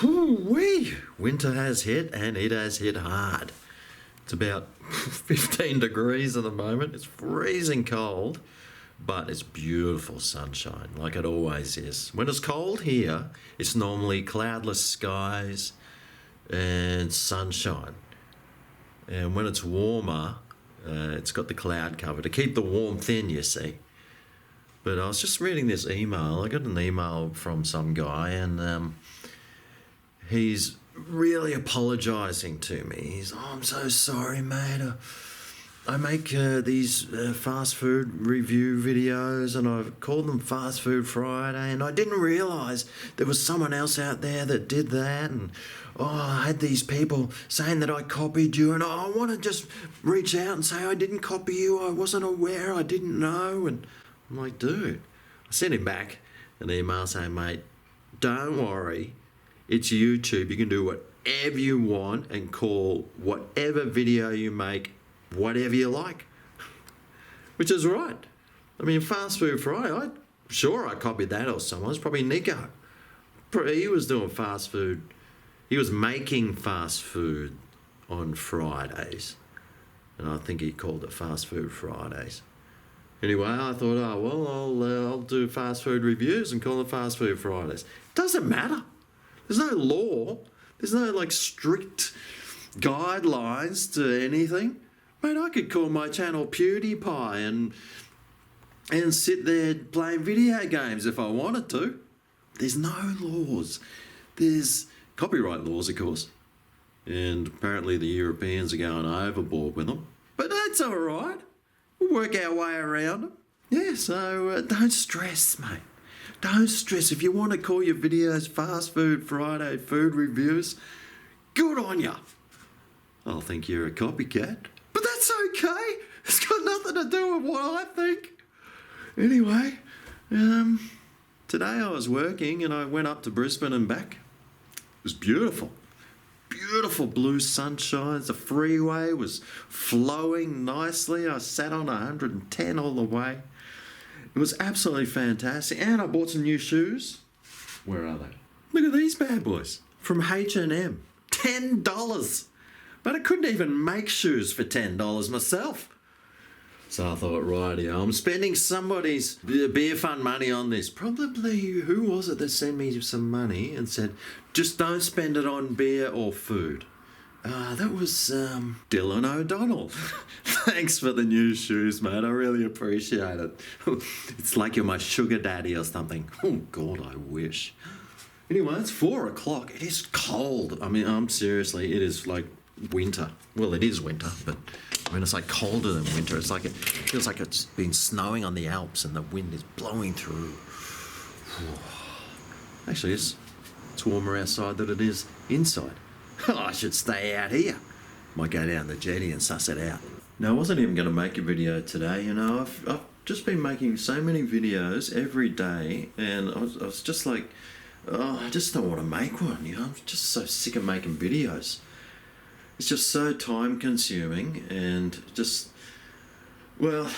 Whoo-wee! Winter has hit, and it has hit hard. It's about 15 degrees at the moment. It's freezing cold, but it's beautiful sunshine, like it always is. When it's cold here, it's normally cloudless skies and sunshine. And when it's warmer, it's got the cloud cover to keep the warmth in, you see. But I was just reading this email. I got an email from some guy, and he's really apologising to me. He's, I'm so sorry, mate. I make these fast food review videos, and I've called them Fast Food Friday, and I didn't realise there was someone else out there that did that, and I had these people saying that I copied you, and I want to just reach out and say I didn't copy you, I wasn't aware, I didn't know. And I'm like, dude, I sent him back an email saying, mate, don't worry, it's YouTube, you can do whatever you want and call whatever video you make whatever you like. Which is right. I mean, Fast Food Friday, I'm sure I copied that or someone. It's probably Nico. He was doing fast food. He was making fast food on Fridays. And I think he called it Fast Food Fridays. Anyway, I thought, I'll do fast food reviews and call it Fast Food Fridays. Doesn't matter. There's no law. There's no strict guidelines to anything. Mate, I could call my channel PewDiePie and sit there playing video games if I wanted to. There's no laws. There's copyright laws, of course. And apparently the Europeans are going overboard with them. But that's all right. We'll work our way around them. Yeah, so don't stress, mate. Don't stress. If you want to call your videos Fast Food Friday food reviews, good on ya. I'll think you're a copycat. But that's okay. It's got nothing to do with what I think. Anyway, today I was working and I went up to Brisbane and back. It was beautiful. Beautiful blue sunshine. The freeway was flowing nicely. I sat on 110 all the way. It was absolutely fantastic. And I bought some new shoes. Where are they? Look at these bad boys. From H&M. $10. But I couldn't even make shoes for $10 myself. So I thought, rightio, I'm spending somebody's beer fund money on this. Probably, who was it that sent me some money and said, just don't spend it on beer or food? That was Dylan O'Donnell. Thanks for the new shoes, mate. I really appreciate it. It's like you're my sugar daddy or something. Oh, God, I wish. Anyway, it's 4 o'clock. It is cold. I mean, seriously, it is like winter. Well, it is winter, but I mean, it's like colder than winter. It's like it feels like it's been snowing on the Alps and the wind is blowing through. Actually, it's warmer outside than it is inside. I should stay out here. Might go down the jetty and suss it out. Now, I wasn't even going to make a video today. You know, I've just been making so many videos every day, and I was just like, I just don't want to make one. You know, I'm just so sick of making videos. It's just so time consuming, and just, well,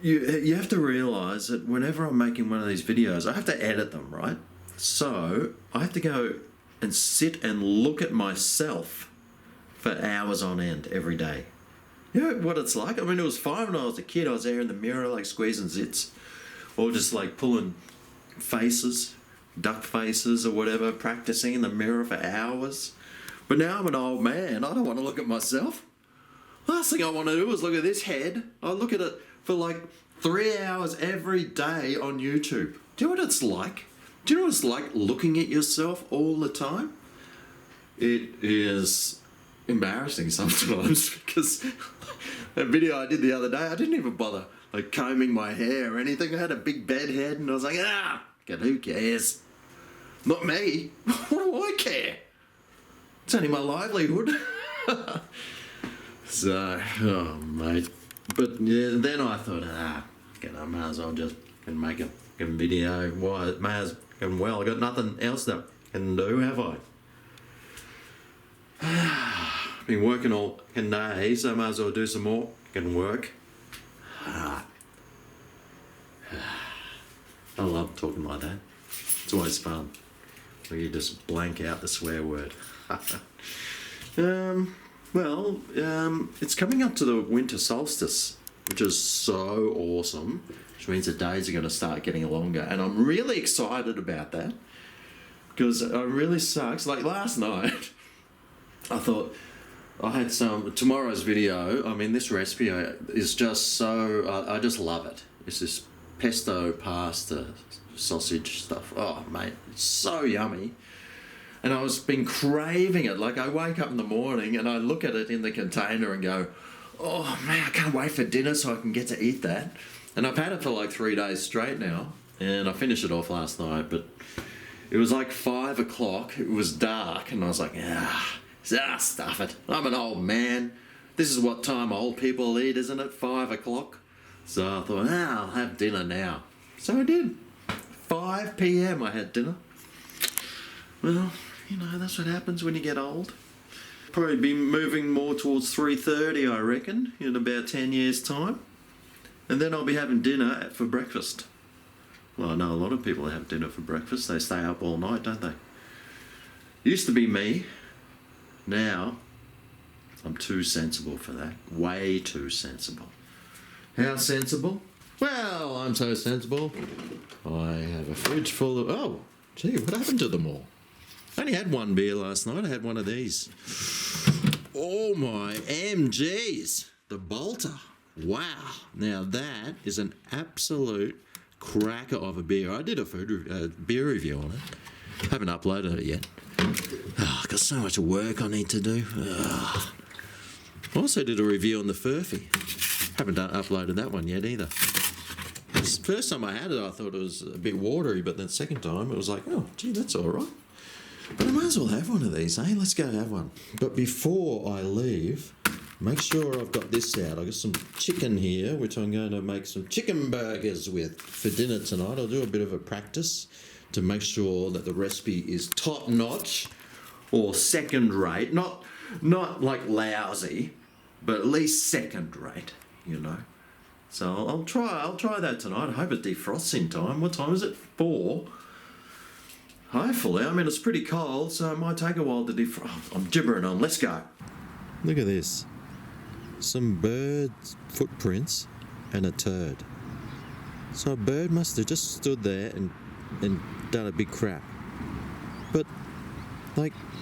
you have to realise that whenever I'm making one of these videos, I have to edit them, right? So I have to go and sit and look at myself for hours on end every day. You know what it's like? I mean, it was fine when I was a kid. I was there in the mirror, like squeezing zits, or just like pulling faces, duck faces or whatever, practicing in the mirror for hours. But now I'm an old man. I don't want to look at myself. Last thing I want to do is look at this head. I look at it for like 3 hours every day on YouTube. Do you know what it's like? Do you know what it's like looking at yourself all the time? It is embarrassing sometimes because that video I did the other day, I didn't even bother like combing my hair or anything. I had a big bed head and I was like, who cares? Not me. What do I care? It's only my livelihood. So, oh mate. But yeah, then I thought, I might as well just make a video. Why? It may as well. I got nothing else that I can do, have I? Been working all day, so I might as well do some more work. I love talking like that. It's always fun. where you just blank out the swear word. It's coming up to the winter solstice, which is so awesome, which means the days are going to start getting longer, and I'm really excited about that, because it really sucks. Like last night, I thought I had tomorrow's video. I mean, this recipe is just so, I just love it. It's this pesto pasta sausage stuff. Oh mate, it's so yummy. And I was been craving it. Like I wake up in the morning and I look at it in the container and go, oh man, I can't wait for dinner so I can get to eat that. And I've had it for like 3 days straight now, and I finished it off last night, but it was like 5 o'clock, it was dark, and I was like, stuff it. I'm an old man. This is what time old people eat, isn't it? 5 o'clock. So I thought, I'll have dinner now. So I did. 5 p.m. I had dinner. Well, that's what happens when you get old. Probably be moving more towards 3:30, I reckon, in about 10 years' time. And then I'll be having dinner for breakfast. Well, I know a lot of people have dinner for breakfast. They stay up all night, don't they? Used to be me. Now, I'm too sensible for that. Way too sensible. How sensible? Well, I'm so sensible. I have a fridge full of... Oh, gee, what happened to them all? I only had one beer last night. I had one of these. Oh my MGs. The Bolter. Wow. Now that is an absolute cracker of a beer. I did a beer review on it. Haven't uploaded it yet. I've got so much work I need to do. I also did a review on the Furphy. Haven't uploaded that one yet either. The first time I had it, I thought it was a bit watery, but the second time it was like, oh, gee, that's all right. But I might as well have one of these, eh? Let's go have one. But before I leave, make sure I've got this out. I've got some chicken here, which I'm going to make some chicken burgers with for dinner tonight. I'll do a bit of a practice to make sure that the recipe is top notch or second rate. Not like lousy, but at least second rate, So I'll try that tonight. I hope it defrosts in time. What time is it? 4. Hopefully. I mean, it's pretty cold, so it might take a while to defrost. I'm gibbering on. Let's go. Look at this. Some bird footprints and a turd. So a bird must have just stood there and done a big crap. But,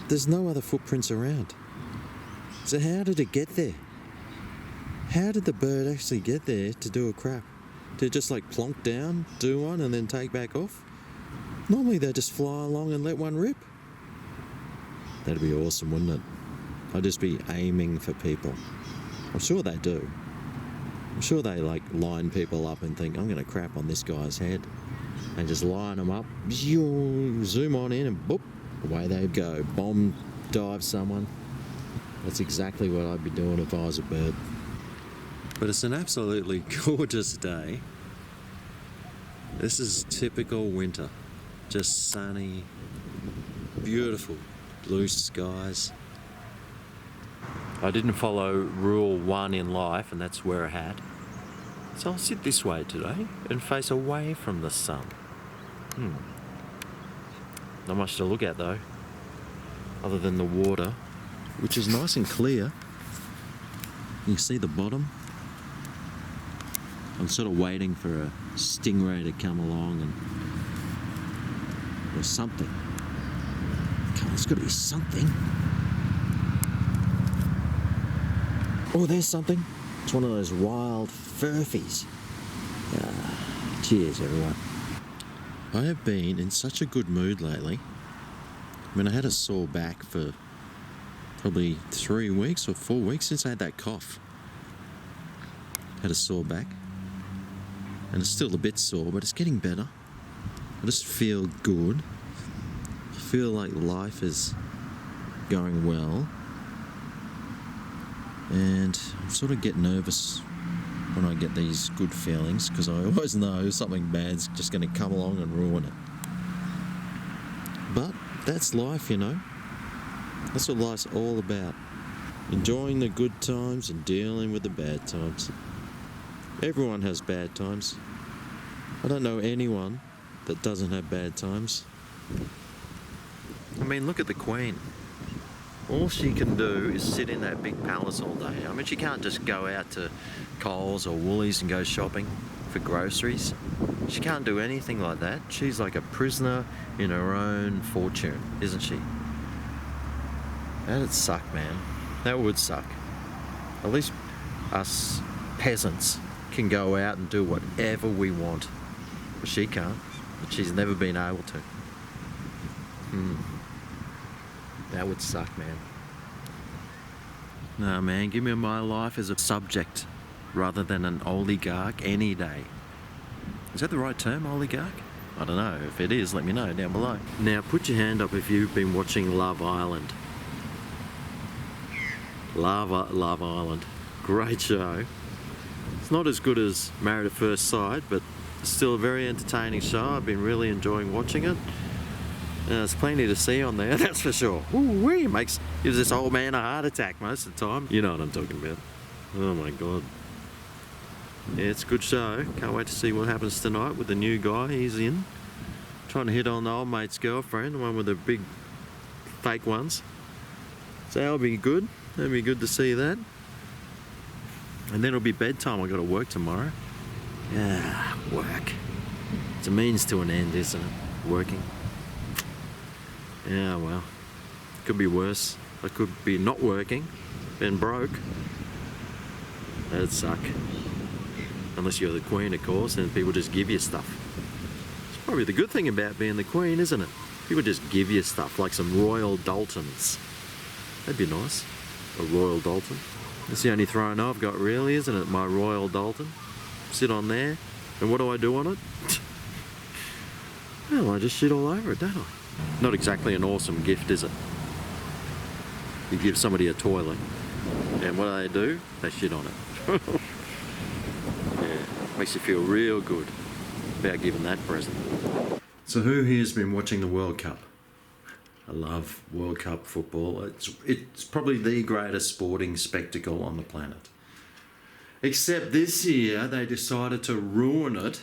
there's no other footprints around. So how did it get there? How did the bird actually get there to do a crap? Did it just plonk down, do one, and then take back off? Normally they just fly along and let one rip. That'd be awesome, wouldn't it? I'd just be aiming for people. I'm sure they do. I'm sure they line people up and think, I'm going to crap on this guy's head. And just line them up, zoom on in, and boop, away they go. Bomb dive someone. That's exactly what I'd be doing if I was a bird. But it's an absolutely gorgeous day. This is typical winter. Just sunny, beautiful blue skies. I didn't follow rule 1 in life, and that's wear a hat. So I'll sit this way today and face away from the sun. Not much to look at though, other than the water, which is nice and clear. You can see the bottom. I'm sort of waiting for a stingray to come along or something. Come on, there's got to be something. Oh, there's something. It's one of those wild furfies. Cheers, everyone. I have been in such a good mood lately. I mean, I had a sore back for probably 3 weeks or 4 weeks since I had that cough. Had a sore back. And it's still a bit sore, but it's getting better. I just feel good. I feel like life is going well. And I sort of get nervous when I get these good feelings, because I always know something bad's just going to come along and ruin it. But that's life, That's what life's all about. Enjoying the good times and dealing with the bad times. Everyone has bad times. I don't know anyone that doesn't have bad times. I mean, look at the Queen. All she can do is sit in that big palace all day. I mean, she can't just go out to Coles or Woolies and go shopping for groceries. She can't do anything like that. She's like a prisoner in her own fortune, isn't she? That'd suck, man. That would suck. At least us peasants can go out and do whatever we want. But she can't. But she's never been able to. That would suck, man. No, man, give me my life as a subject rather than an oligarch any day. Is that the right term, oligarch? I don't know. If it is, let me know down below. Now, put your hand up if you've been watching Love Island. Love Island. Great show. It's not as good as Married at First Sight, but it's still a very entertaining show. I've been really enjoying watching it. There's plenty to see on there, that's for sure. Ooh-wee, gives this old man a heart attack most of the time. You know what I'm talking about. Oh my God. Yeah, it's a good show. Can't wait to see what happens tonight with the new guy he's in. Trying to hit on the old mate's girlfriend, the one with the big fake ones. So that'll be good. That'll be good to see that. And then it'll be bedtime. I've got to work tomorrow. Yeah, work. It's a means to an end, isn't it? Working. Yeah, well, could be worse. I could be not working, then broke. That'd suck. Unless you're the Queen, of course, and people just give you stuff. It's probably the good thing about being the Queen, isn't it? People just give you stuff, like some Royal Daltons. That'd be nice. A Royal Dalton. That's the only throne I've got, really, isn't it? My Royal Dalton. Sit on there, and what do I do on it? Well, I just shit all over it, don't I? Not exactly an awesome gift, is it? You give somebody a toilet, and what do? They shit on it. Yeah, makes you feel real good about giving that present. So who here's been watching the World Cup? I love World Cup football. It's probably the greatest sporting spectacle on the planet. Except this year they decided to ruin it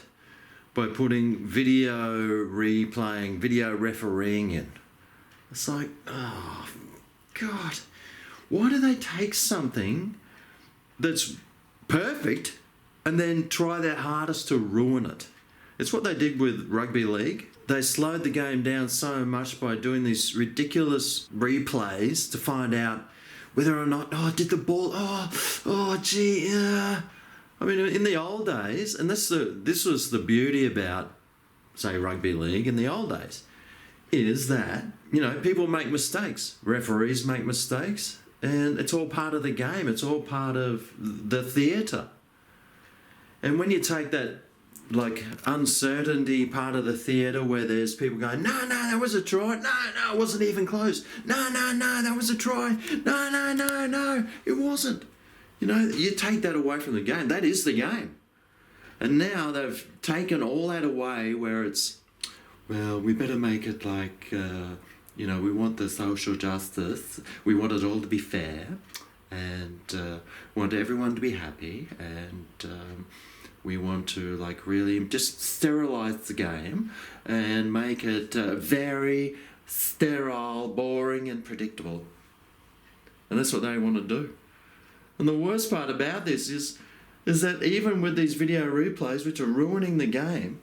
by putting video replaying, video refereeing in. It's like, oh, God. Why do they take something that's perfect and then try their hardest to ruin it? It's what they did with rugby league. They slowed the game down so much by doing these ridiculous replays to find out whether or not, did the ball, gee, yeah. I mean, in the old days, and this was the beauty about, say, rugby league in the old days, is that, people make mistakes. Referees make mistakes, and it's all part of the game. It's all part of the theatre. And when you take that, uncertainty part of the theatre where there's people going, no, that was a try. No, it wasn't even close. No, that was a try. No, it wasn't. You take that away from the game. That is the game. And now they've taken all that away where it's, well, we better make it like, we want the social justice. We want it all to be fair. And we want everyone to be happy. And we want to, really just sterilise the game and make it very sterile, boring and predictable. And that's what they want to do. And the worst part about this is that even with these video replays, which are ruining the game,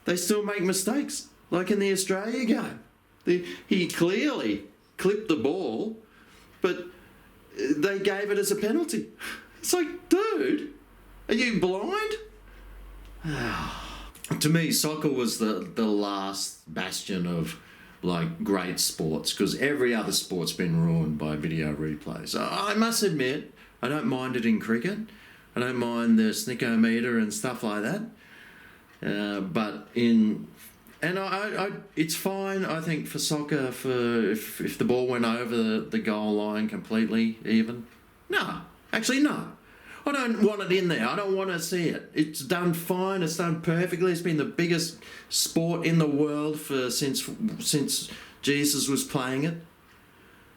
they still make mistakes. Like in the Australia game. He clearly clipped the ball, but they gave it as a penalty. It's like, dude, are you blind? To me, soccer was the last bastion of great sports, because every other sport's been ruined by video replays. I must admit, I don't mind it in cricket. I don't mind the snickometer and stuff like that. It's fine, I think, for soccer, if the ball went over the goal line completely even. No. I don't want it in there. I don't want to see it. It's done fine. It's done perfectly. It's been the biggest sport in the world since Jesus was playing it.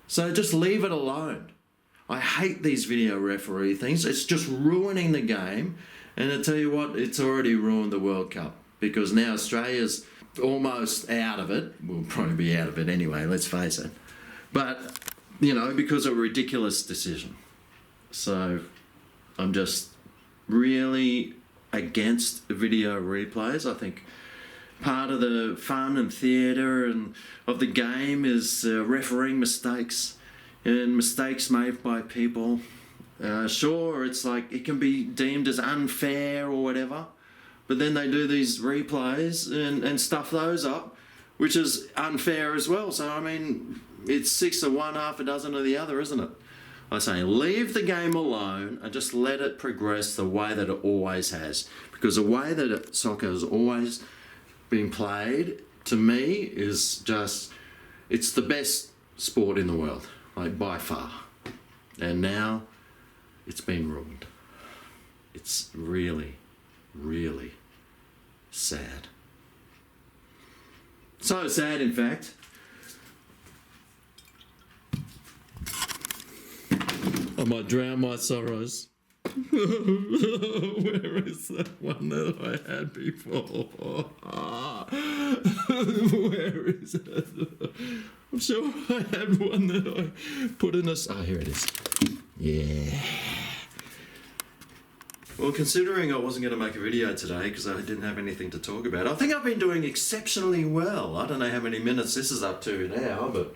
So just leave it alone. I hate these video referee things. It's just ruining the game. And I tell you what, it's already ruined the World Cup, because now Australia's almost out of it. We'll probably be out of it anyway, let's face it. But, because of a ridiculous decision. So I'm just really against video replays. I think part of the fun and theatre and of the game is refereeing mistakes and mistakes made by people. Sure, it's like it can be deemed as unfair or whatever, but then they do these replays and stuff those up, which is unfair as well. So, I mean, it's 6 of one, half a dozen of the other, isn't it? I say leave the game alone and just let it progress the way that it always has. Because the way that soccer has always been played, to me, is just, it's the best sport in the world, like by far. And now it's been ruined. It's really, really sad. So sad, in fact. I might drown my sorrows. Where is that one that I had before? Where is it? I'm sure I had one that I put in a... Oh, here it is. Yeah. Well, considering I wasn't going to make a video today because I didn't have anything to talk about, I think I've been doing exceptionally well. I don't know how many minutes this is up to now, but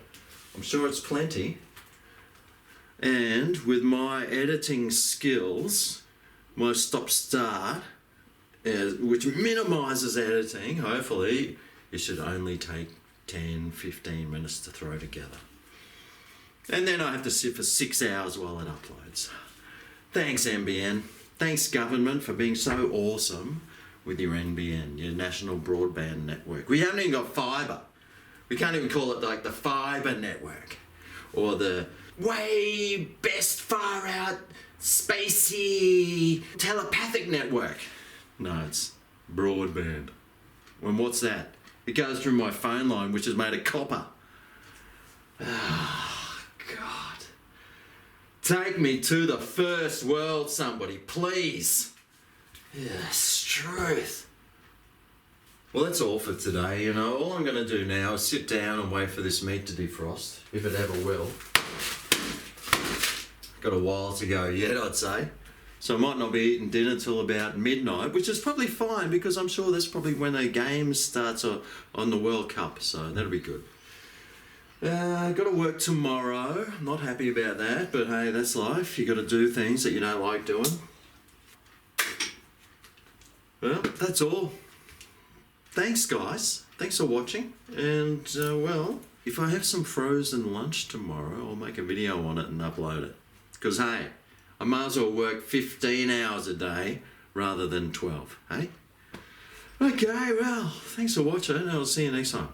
I'm sure it's plenty. And with my editing skills, my stop-start, which minimises editing, hopefully, it should only take 10, 15 minutes to throw together. And then I have to sit for 6 hours while it uploads. Thanks, NBN. Thanks, government, for being so awesome with your NBN, your National Broadband Network. We haven't even got fibre. We can't even call it like the fibre network or the way best far out spacey telepathic network. No, it's broadband. And what's that? It goes through my phone line, which is made of copper. Oh, God. Take me to the first world, somebody, please. Yes, truth. Well, that's all for today, All I'm going to do now is sit down and wait for this meat to defrost, if it ever will. Got a while to go yet, I'd say. So I might not be eating dinner till about midnight, which is probably fine because I'm sure that's probably when the game starts on the World Cup, so that'll be good. Got to work tomorrow. I'm not happy about that, but hey, that's life. You got to do things that you don't like doing. Well, that's all. Thanks, guys. Thanks for watching. And, if I have some frozen lunch tomorrow, I'll make a video on it and upload it. Because, hey, I might as well work 15 hours a day rather than 12, hey? Okay, well, thanks for watching, and I'll see you next time.